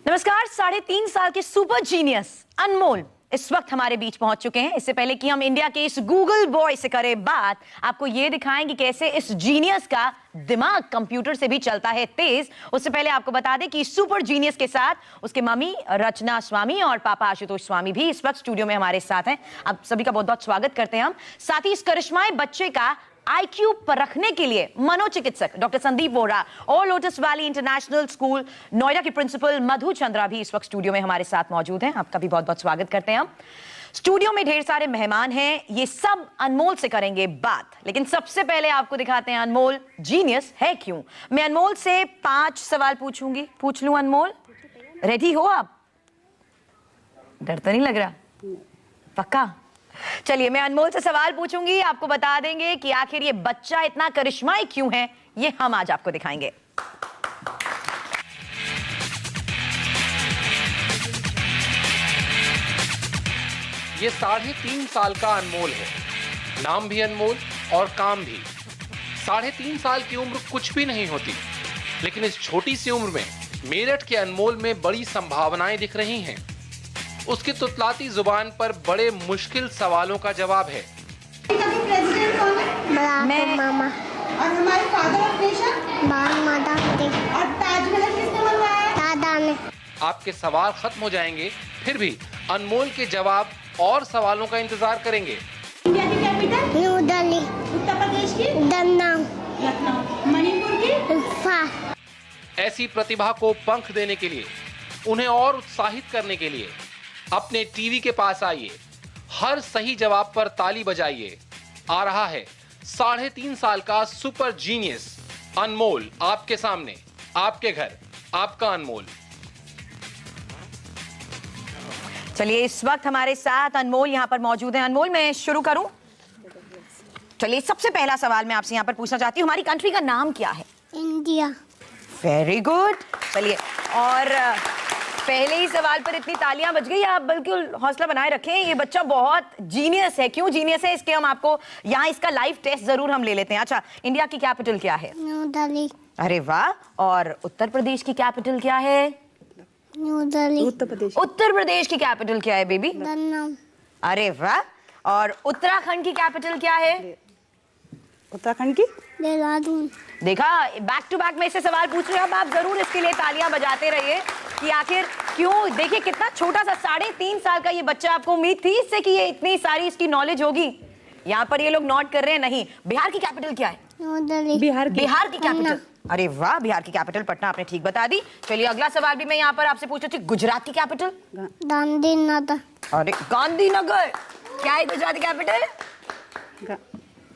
नमस्कार। 3.5 साल के सुपर जीनियस अनमोल इस वक्त हमारे बीच पहुंच चुके हैं। इससे पहले कि हम इंडिया के इस गूगल बॉय से करें बात, आपको ये दिखाएं कि कैसे इस जीनियस का दिमाग कंप्यूटर से भी चलता है तेज। उससे पहले आपको बता दें कि सुपर जीनियस के साथ उसके मम्मी रचना स्वामी और पापा आशुतोष स्वामी भी इस वक्त स्टूडियो में हमारे साथ हैं। आप सभी का बहुत बहुत स्वागत करते हैं हम। साथ ही इस करिश्माई बच्चे का आईक्यू परखने के लिए मनोचिकित्सक डॉक्टर संदीप वोरा और lotus valley international school Noida की प्रिंसिपल मधु चंद्रा भी इस वक्त स्टूडियो में हमारे साथ मौजूद हैं। आपका भी बहुत बहुत स्वागत करते हैं हम। स्टूडियो में ढेर सारे मेहमान हैं, ये सब अनमोल से करेंगे बात, लेकिन सबसे पहले आपको दिखाते हैं अनमोल जीनियस है क्यों। मैं अनमोल से 5 सवाल पूछूंगी, पूछ लूं अनमोल? रेडी हो आप? डर तो नहीं लग रहा? पक्का? चलिए, मैं अनमोल से सवाल पूछूंगी, आपको बता देंगे कि आखिर ये बच्चा इतना करिश्माई क्यों है, ये हम आज आपको दिखाएंगे। ये 3.5 साल का अनमोल है। नाम भी अनमोल और काम भी। 3.5 साल की उम्र कुछ भी नहीं होती, लेकिन इस छोटी सी उम्र में मेरठ के अनमोल में बड़ी संभावनाएं दिख रही हैं। उसकी तुतलाती जुबान पर बड़े मुश्किल सवालों का जवाब है। प्रेसिडेंट कौन है? मैं मामा। और हमारे फादर ऑफ नेशन? माता। और ताजमहल किसने बनवाया? दादा ने। आपके सवाल खत्म हो जाएंगे, फिर भी अनमोल के जवाब और सवालों का इंतजार करेंगे। इंडिया की कैपिटल? न्यू दिल्ली। उत्तर प्रदेश की? लखनऊ। मणिपुर की? इम्फा। ऐसी प्रतिभा को पंख देने के लिए, उन्हें और उत्साहित करने के लिए अपने टीवी के पास आइए, हर सही जवाब पर ताली बजाइए। आ रहा है 3.5 साल का सुपर जीनियस अनमोल, आपके सामने, आपके घर, आपका अनमोल। चलिए, इस वक्त हमारे साथ अनमोल यहाँ पर मौजूद है। अनमोल, मैं शुरू करूं? चलिए, सबसे पहला सवाल मैं आपसे यहाँ पर पूछना चाहती हूँ, हमारी कंट्री का नाम क्या है? इंडिया। Very good. चलिए, और पहले ही सवाल पर इतनी तालियां बज गई, आप बिल्कुल हौसला बनाए रखें। ये बच्चा बहुत जीनियस है। क्यों जीनियस है, इसके हम आपको यहाँ इसका लाइव टेस्ट जरूर हम ले लेते हैं। अच्छा, इंडिया की कैपिटल क्या है? न्यू दिल्ली। अरे वाह। और उत्तर प्रदेश की कैपिटल क्या है? न्यू दिल्ली। उत्तर प्रदेश की कैपिटल क्या है बेबी? लखनऊ। अरे वाह। और उत्तराखंड की कैपिटल क्या है? उत्तराखंड की? देहरादून। देखा, बैक टू बैक मैं इससे सवाल पूछ रही हूँ। अब आप जरूर इसके लिए तालियां बजाते रहिए कि आखिर क्यों। देखिए कितना छोटा सा 3.5 साल का ये बच्चा, आपको उम्मीद थी इससे कि ये इतनी सारी इसकी नॉलेज होगी? यहाँ पर ये लोग नोट कर रहे हैं। नहीं। बिहार की कैपिटल क्या है? न्यू दिल्ली। बिहार की कैपिटल? अरे वाह, बिहार की कैपिटल पटना, आपने ठीक बता दी। चलिए, अगला सवाल भी मैं यहाँ पर आपसे पूछ रही थी, गुजरात की कैपिटल? गांधीनगर। अरे गांधीनगर। क्या है गुजरात की कैपिटल?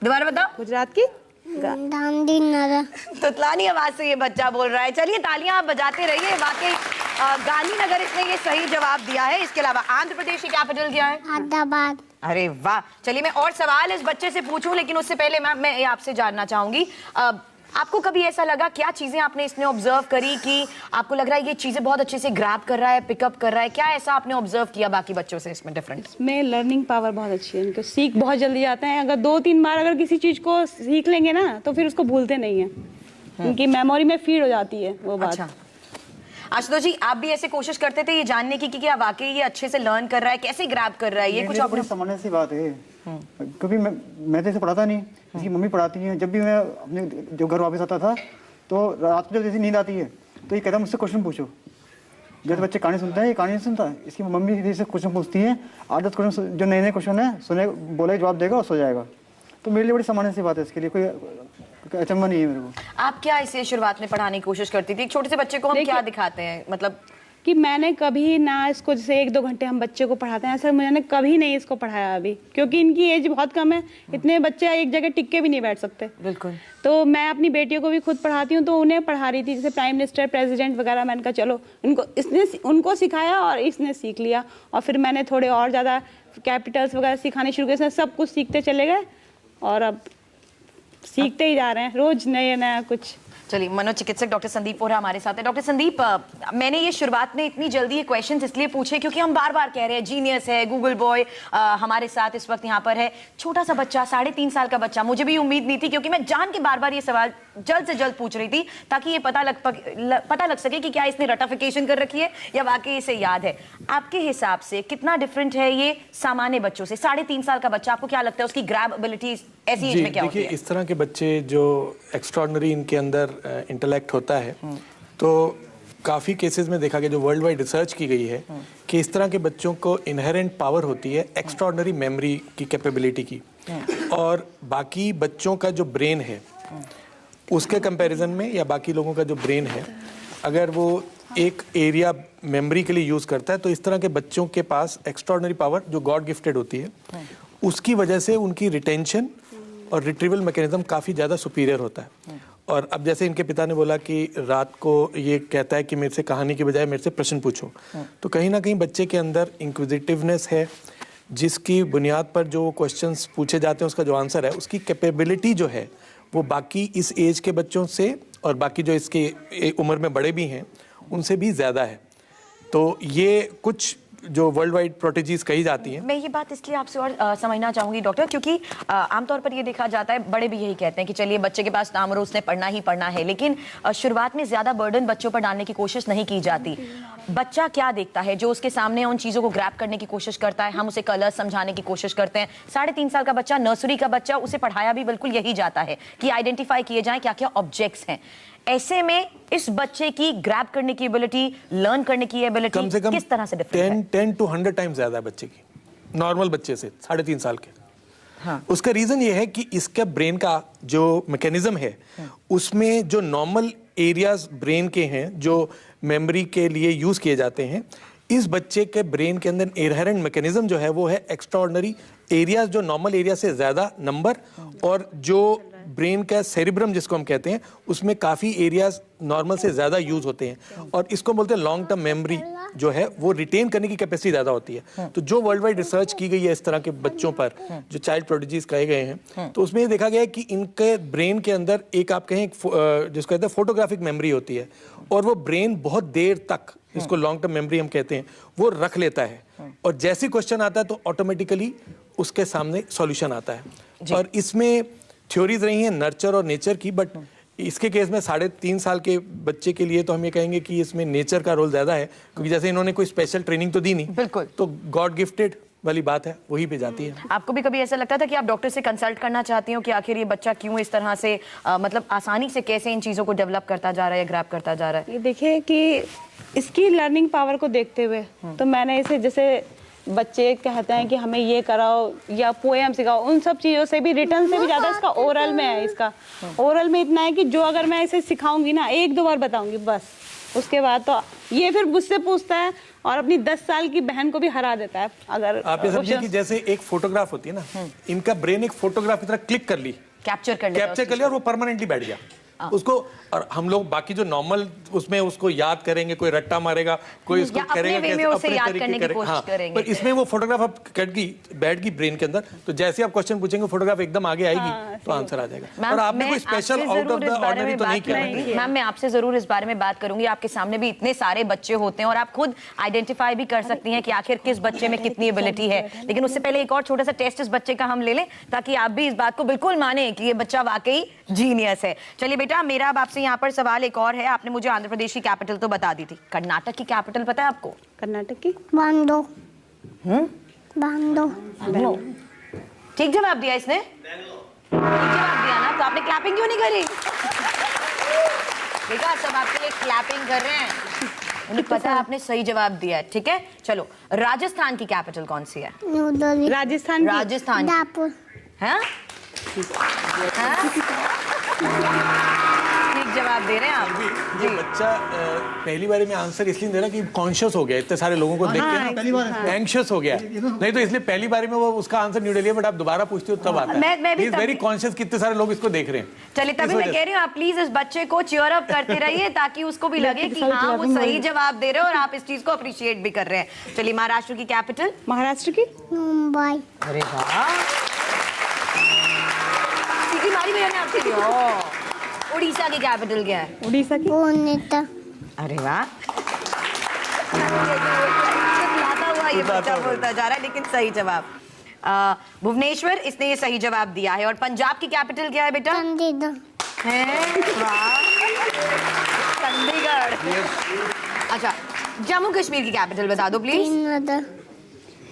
दोबारा बताओ। गुजरात की? गांधीनगर। तुतलानी आवाज से ये बच्चा बोल रहा है। चलिए, तालियां आप बजाते रहिए। वाकई गांधीनगर इसने ये सही जवाब दिया है। इसके अलावा आंध्र प्रदेश की कैपिटल क्या है? हैदराबाद। अरे वाह। चलिए, मैं और सवाल इस बच्चे से पूछूं, लेकिन उससे पहले मैं आपसे जानना चाहूंगी, आपको कभी ऐसा लगा, क्या चीजें आपने इसने ऑब्जर्व करी कि आपको लग रहा है ये चीजें बहुत अच्छे से ग्रैब कर रहा है, पिकअप कर रहा है? क्या ऐसा आपने ऑब्जर्व किया बाकी बच्चों से इसमें डिफरेंट? इसमें लर्निंग पावर बहुत अच्छी है, इनको सीख बहुत जल्दी जाते हैं। अगर 2-3 बार अगर किसी चीज को सीख लेंगे ना, तो फिर उसको भूलते नहीं है। उनकी मेमोरी में फीड हो जाती है वो बात। अच्छा, आशुतोष जी, आप भी ऐसे कोशिश करते थे ये जानने की कि क्या वाकई ये अच्छे से लर्न कर रहा है, कैसे ग्रैब कर रहा है? ये कुछ बड़ी सामान्य सी बात है, क्योंकि मैं तो इसे पढ़ाता नहीं, इसकी मम्मी पढ़ाती है। जब भी मैं अपने जो घर वापस आता था, तो रात को जब जैसे नींद आती है, तो ये कहता है मुझसे क्वेश्चन पूछो। जैसे बच्चे कहानी सुनते हैं, ये कहानी नहीं सुनता, इसकी मम्मी से क्वेश्चन पूछती है। 8-10 क्वेश्चन जो नए क्वेश्चन है, सुने बोले जवाब देगा और सो जाएगा। तो मेरे लिए बड़ी सामान्य सी बात है, इसके लिए कोई अचंभा नहीं है मेरे को। आप क्या इसे शुरुआत में पढ़ाने की कोशिश करती थी? एक छोटे से बच्चे को हम क्या दिखाते हैं, मतलब कि मैंने कभी ना इसको, जैसे 1-2 घंटे हम बच्चे को पढ़ाते हैं, ऐसा मैंने कभी नहीं इसको पढ़ाया अभी, क्योंकि इनकी एज बहुत कम है। इतने बच्चे एक जगह टिक के भी नहीं बैठ सकते। बिल्कुल। तो मैं अपनी बेटियों को भी खुद पढ़ाती हूँ, तो उन्हें पढ़ा रही थी, जैसे प्राइम मिनिस्टर, प्रेसिडेंट वगैरह। मैंने कहा चलो उनको सिखाया और इसने सीख लिया। और फिर मैंने थोड़े और ज़्यादा कैपिटल्स वगैरह सिखाने शुरू किए। सब कुछ सीखते चले गए और अब सीखते ही जा रहे हैं, रोज नया कुछ। चलिए, मनोचिकित्सक डॉक्टर संदीप पोहरा हमारे साथ है। डॉक्टर संदीप, मैंने ये शुरुआत में इतनी जल्दी ये क्वेश्चंस इसलिए पूछे क्योंकि हम बार बार कह रहे हैं जीनियस है, गूगल बॉय हमारे साथ इस वक्त यहाँ पर है। छोटा सा बच्चा, 3.5 साल का बच्चा, मुझे भी उम्मीद नहीं थी क्योंकि मैं जान के बार बार ये सवाल जल्द से जल्द पूछ रही थी ताकि ये पता लग सके कि क्या इसने रटाफिकेशन कर रखी है या वाकई इसे याद है। आपके हिसाब से कितना डिफरेंट है ये सामान्य बच्चों से? 3.5 साल का बच्चा, आपको क्या लगता है उसकी ग्रैब एबिलिटी ऐसी एज में क्या होती है? देखिए, इस तरह के बच्चे जो एक्स्ट्राऑर्डिनरी इनके अंदर इंटेलेक्ट होता है, तो काफ़ी केसेस में देखा गया, जो वर्ल्ड वाइड रिसर्च की गई है, कि इस तरह के बच्चों को इनहेरेंट पावर होती है एक्स्ट्राऑर्डिनरी मेमोरी की कैपेबिलिटी की, और बाकी बच्चों का जो ब्रेन है उसके कंपैरिजन में, या बाकी लोगों का जो ब्रेन है अगर वो एक एरिया मेमोरी के लिए यूज़ करता है, तो इस तरह के बच्चों के पास एक्स्ट्राऑर्डिनरी पावर जो गॉड गिफ्टेड होती है, उसकी वजह से उनकी रिटेंशन और रिट्रीवल मैकेनिज्म काफ़ी ज़्यादा सुपीरियर होता है। और अब जैसे इनके पिता ने बोला कि रात को ये कहता है कि मेरे से कहानी की बजाय मेरे से प्रश्न पूछो, तो कहीं ना कहीं बच्चे के अंदर इंक्विजिटिवनेस है, जिसकी बुनियाद पर जो क्वेश्चंस पूछे जाते हैं उसका जो आंसर है, उसकी कैपेबिलिटी जो है वो बाकी इस एज के बच्चों से और बाकी जो इसके उम्र में बड़े भी हैं उनसे भी ज़्यादा है। तो ये कुछ जो वर्ल्ड वाइड प्रोटेजीज कही जाती हैं। मैं ये बात इसलिए आपसे और समझना चाहूंगी डॉक्टर, क्योंकि आमतौर पर ये देखा जाता है, बड़े भी यही कहते हैं कि चलिए बच्चे के पास नाम और उसने पढ़ना ही पढ़ना है, लेकिन शुरुआत में ज्यादा बर्डन बच्चों पर डालने की कोशिश नहीं की जाती। बच्चा क्या देखता है जो उसके सामने उन चीजों को ग्रैब करने की कोशिश करता है, हम उसे कलर समझाने की कोशिश करते हैं। 3.5 साल का बच्चा, नर्सरी का बच्चा, उसे पढ़ाया भी बिल्कुल यही जाता है कि आइडेंटिफाई किए जाएं क्या क्या ऑब्जेक्ट्स हैं। ऐसे में इस बच्चे की ग्रैब करने की एबिलिटी, लर्न करने की एबिलिटी कम से कम किस तरह से डिफरेंट है? 10 to 100 टाइम्स ज्यादा है बच्चे की नॉर्मल बच्चे से, 3.5 साल के। हाँ। उसका रीजन ये है कि इसका ब्रेन का जो मैकेनिज्म है उसमें जो नॉर्मल एरियाज ब्रेन के हैं जो मेमोरी के लिए यूज किए जाते हैं, इस बच्चे के ब्रेन के अंदर इनहेरेंट मैकेनिज्म जो है वो है एक्स्ट्राऑर्डिनरी एरियाज, जो नॉर्मल एरिया से ज्यादा नंबर, और जो ब्रेन का सेरिब्रम जिसको हम कहते हैं उसमें काफ़ी एरियाज नॉर्मल से ज़्यादा यूज होते हैं, और इसको बोलते हैं लॉन्ग टर्म मेमोरी जो है वो रिटेन करने की कैपेसिटी ज़्यादा होती है। तो जो वर्ल्ड वाइड रिसर्च की गई है इस तरह के बच्चों पर जो चाइल्ड प्रोडिजीज कहे गए हैं, तो उसमें ये देखा गया है कि इनके ब्रेन के अंदर एक आप कहें जिसको कहते हैं फोटोग्राफिक मेमोरी होती है, और वो ब्रेन बहुत देर तक, जिसको लॉन्ग टर्म मेमोरी हम कहते हैं, वो रख लेता है, और जैसे क्वेश्चन आता है तो ऑटोमेटिकली उसके सामने सॉल्यूशन आता है। और इसमें थ्योरीज रही हैं नर्चर और नेचर की, बट इसके केस में 3.5 साल के बच्चे के लिए तो हम ये कहेंगे कि इसमें नेचर का रोल ज्यादा है, क्योंकि जैसे इन्होंने कोई स्पेशल ट्रेनिंग तो दी नहीं, बिल्कुल, तो गॉड गिफ्टेड वाली बात है, वही पे जाती है। आपको भी कभी ऐसा लगता था कि आप डॉक्टर से कंसल्ट करना चाहती हो कि आखिर ये बच्चा क्यों इस तरह से मतलब आसानी से कैसे इन चीजों को डेवलप करता जा रहा है, ग्रैब करता जा रहा है? ये देखिए कि इसकी लर्निंग पावर को देखते हुए तो मैंने इसे, जैसे बच्चे कहते हैं कि हमें ये कराओ या पोएम सिखाओ, उन सब चीज़ों से भी, रिटर्न से भी ज़्यादा इसका ओरल में है। इसका ओरल में इतना है कि जो अगर मैं इसे सिखाऊंगी ना, 1-2 बार बताऊंगी बस, उसके बाद तो ये फिर मुझसे पूछता है और अपनी 10 साल की बहन को भी हरा देता है। अगर आप ये समझिए कि जैसे एक फोटोग्राफ होती है ना, इनका ब्रेन एक फोटोग्राफ की तरह क्लिक कर ली, कैप्चर कर लिया, और वो परमानेंटली बैठ गया उसको। और हम लोग बाकी जो नॉर्मल उसमें उसको याद करेंगे, कोई रट्टा मारेगा, कोई उसको करेगा कैसे, अपने तरीके करेगा। हाँ, पर इसमें वो फोटोग्राफ अब बैठ गई ब्रेन के अंदर, तो जैसे आप क्वेश्चन पूछेंगे फोटोग्राफ एकदम आगे आएगी, तो आंसर आ जाएगा। और आपने कोई special out of the ordinary तो नहीं किया। मैम, मैं आपसे जरूर इस बारे में बात करूंगी। आपके सामने भी इतने सारे बच्चे होते हैं और आप खुद आइडेंटिफाई भी कर सकती हैं कि आखिर किस बच्चे में कितनी एबिलिटी है। लेकिन उससे पहले एक और छोटा सा टेस्ट इस बच्चे का हम ले लें, ताकि आप भी इस बात को बिल्कुल माने कि ये बच्चा वाकई जीनियस है। चलिए बेटा, मेरा अब आपसे यहाँ पर सवाल एक और है। आपने मुझे आंध्र प्रदेश की कैपिटल तो बता दी थी, कर्नाटक की कैपिटल पता है आपको? कर्नाटक की बांदो। बांदो। ठीक जवाब दिया इसने, ठीक जवाब दिया ना, तो आपने क्लैपिंग क्यों नहीं करी? देखा, सब आपके लिए क्लैपिंग कर रहे हैं, उन्हें पता है आपने सही जवाब दिया है। ठीक है, चलो, राजस्थान की कैपिटल कौन सी है? न्यू दिल्ली। राजस्थान दापुर। हाँ, ठीक जवाब दे रहे हैं आप। ये बच्चा पहली बार में आंसर इसलिए दे रहा कि कॉन्शियस हो गया, इतने सारे लोगों को देख के ना एंग्शियस हो गया, नहीं तो इसलिए पहली बार में वो उसका आंसर न्यू दिल्ली है, बट आप दोबारा पूछते हो तब आता है। ही इज वेरी कॉन्शियस, कितने सारे लोग इसको देख रहे हैं। चलिए, तभी मैं कह रही हूँ आप प्लीज इस बच्चे को चीयर अप करते रहिए, ताकि उसको भी लगे कि हाँ वो सही जवाब दे रहे हो और आप इस चीज को अप्रिशिएट भी कर रहे हैं। चलिए, महाराष्ट्र की कैपिटल? महाराष्ट्र की मुंबई। अरे वाह, सीधी मारी भैया ने आपके लिए। उड़ीसा की कैपिटल क्या है? उड़ीसा की Bonita. अरे वाह, चिल्लाता हुआ ये बच्चा बोलता जा रहा है, लेकिन सही जवाब। भुवनेश्वर, इसने ये सही जवाब दिया है। और पंजाब की कैपिटल क्या है बेटा? Candida. है? वाह, चंडीगढ़। अच्छा, जम्मू कश्मीर की कैपिटल बता दो प्लीज। Srinagar.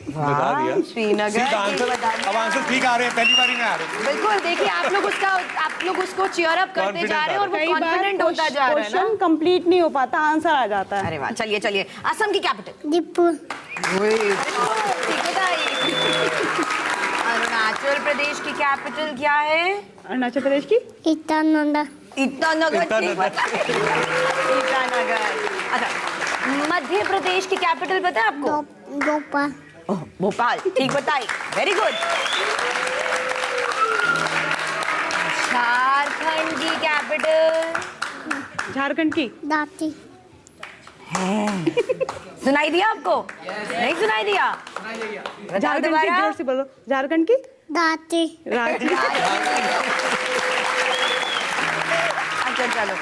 बता दिया। श्रीनगर सीधा की आंसर, बता दिया। अब आंसर ठीक आ रहे हैं, पहली बारी में आ रहे हैं। बिल्कुल, देखिए आप लोग उसको चीयर अप करते जा रहे हैं और वो कई बार कॉन्फिडेंट होता जा रहा है क्वेश्चन ना। कंप्लीट नहीं हो पाता, आंसर आ जाता है। अरे वाह, चलिए चलिए, असम की कैपिटल। Dipur. ठीक बताइए। अरुणाचल प्रदेश की कैपिटल क्या है? अरुणाचल प्रदेश की Itananda. ईटानगर। ठीक बताइए। ईटानगर। अच्छा, मध्य प्रदेश की कैपिटल पता है आपको? Gopa. ओह, भोपाल। ठीक बताई, वेरी गुड। झारखंड की कैपिटल। झारखंड की Dati. सुनाई दिया आपको? नहीं सुनाई दिया? बताओ झारखंड की दोबारा। जोर से बोलो। झारखंड की Dati. अच्छा चलो,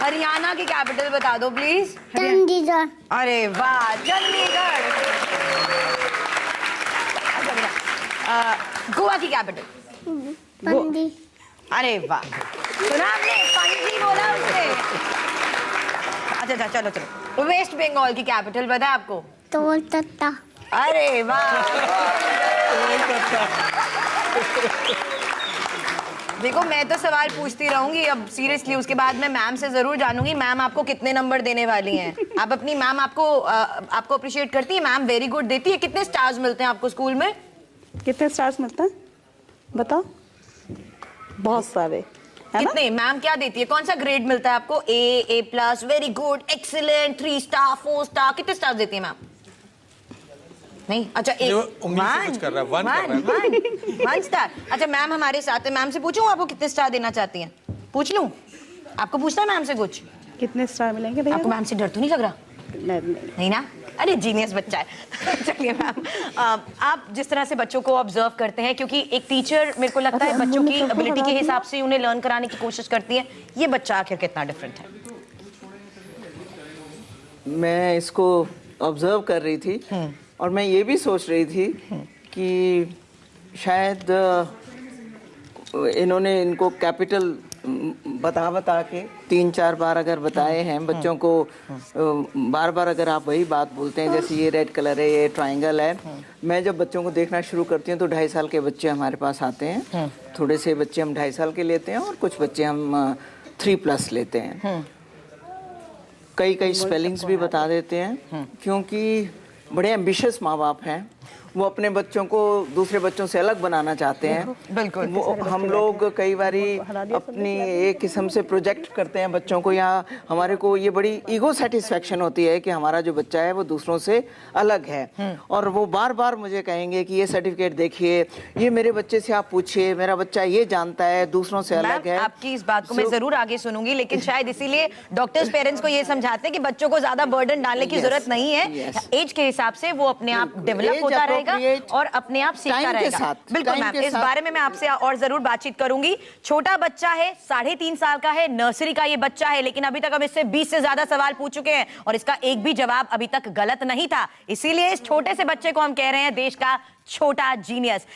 हरियाणा की कैपिटल बता दो प्लीज। Chandigarh. अरे वाह, चंडीगढ़। अच्छा बेटा, गोवा की कैपिटल। Pandi. अरे वाह, सुना आपने? पणजी बोला उसने। अच्छा अच्छा, चलो चलो, वेस्ट बंगाल की कैपिटल पता है आपको? Toltata. अरे वाह। देखो, मैं तो सवाल पूछती रहूंगी अब सीरियसली, उसके बाद मैं मैम से जरूर जानूंगी मैम आपको कितने नंबर देने वाली हैं। आप अपनी मैम आपको अप्रिशिएट करती है? मैम वेरी गुड देती है। कितने स्टार्स मिलते हैं आपको स्कूल में? कितने स्टार्स मिलते हैं बताओ? बहुत सारे, है ना? कितने? मैम क्या देती है? कौन सा ग्रेड मिलता है आपको? A plus, very good, excellent, 3 star, 4 star, कितने स्टार देती है मैम? नहीं, अच्छा एक, जो उंगली से कुछ कर रहा है, वन कर रहा है। 1 स्टार। अच्छा, मैम हमारे साथ है, मैम से पूछूं आपको कितने स्टार देना चाहती हैं? पूछ लूं? आपको पूछना है मैम से कुछ? कितने स्टार मिलेंगे भैया? आपको मैम से डर तो नहीं लग रहा? नहीं। नहीं ना? अरे जीनियस बच्चा है। चलिए मैम, आप जिस तरह से बच्चों को ऑब्जर्व करते हैं, क्योंकि एक टीचर मेरे को लगता है बच्चों की एबिलिटी के हिसाब से उन्हें लर्न कराने की कोशिश करती है, ये बच्चा आखिर कितना डिफरेंट है? मैं इसको ऑब्जर्व कर रही थी और मैं ये भी सोच रही थी कि शायद इन्होंने इनको कैपिटल बता के 3-4 बार अगर बताए हैं बच्चों को, बार बार अगर आप वही बात बोलते हैं, जैसे ये रेड कलर है, ये ट्रायंगल है। मैं जब बच्चों को देखना शुरू करती हूँ तो 2.5 साल के बच्चे हमारे पास आते हैं। थोड़े से बच्चे हम 2.5 साल के लेते हैं और कुछ बच्चे हम 3+ लेते हैं। कई स्पेलिंग्स भी बता देते हैं, क्योंकि बड़े एम्बिशियस माँ बाप हैं। वो अपने बच्चों को दूसरे बच्चों से अलग बनाना चाहते हैं। बिल्कुल। वो हम लोग कई बारी अपनी एक किस्म से प्रोजेक्ट करते हैं बच्चों को, या हमारे को ये बड़ी ईगो सेटिस्फेक्शन होती है कि हमारा जो बच्चा है वो दूसरों से अलग है। और वो बार बार मुझे कहेंगे कि ये सर्टिफिकेट देखिए, ये मेरे बच्चे से आप पूछिए, मेरा बच्चा ये जानता है, दूसरों से अलग है। आपकी इस बात को मैं जरूर आगे सुनूंगी, लेकिन शायद इसीलिए डॉक्टर्स पेरेंट्स को ये समझाते हैं कि बच्चों को ज्यादा बर्डन डालने की जरूरत नहीं है। एज के हिसाब से वो अपने आप डेवलप होता रहेगा और अपने आप सीखता रहेगा। बिल्कुल मैम, इस बारे में मैं आपसे और जरूर बातचीत करूंगी। छोटा बच्चा है, 3.5 साल का है, नर्सरी का ये बच्चा है, लेकिन अभी तक हम इससे 20 से ज्यादा सवाल पूछ चुके हैं और इसका एक भी जवाब अभी तक गलत नहीं था। इसीलिए इस छोटे से बच्चे को हम कह रहे हैं देश का छोटा जीनियस।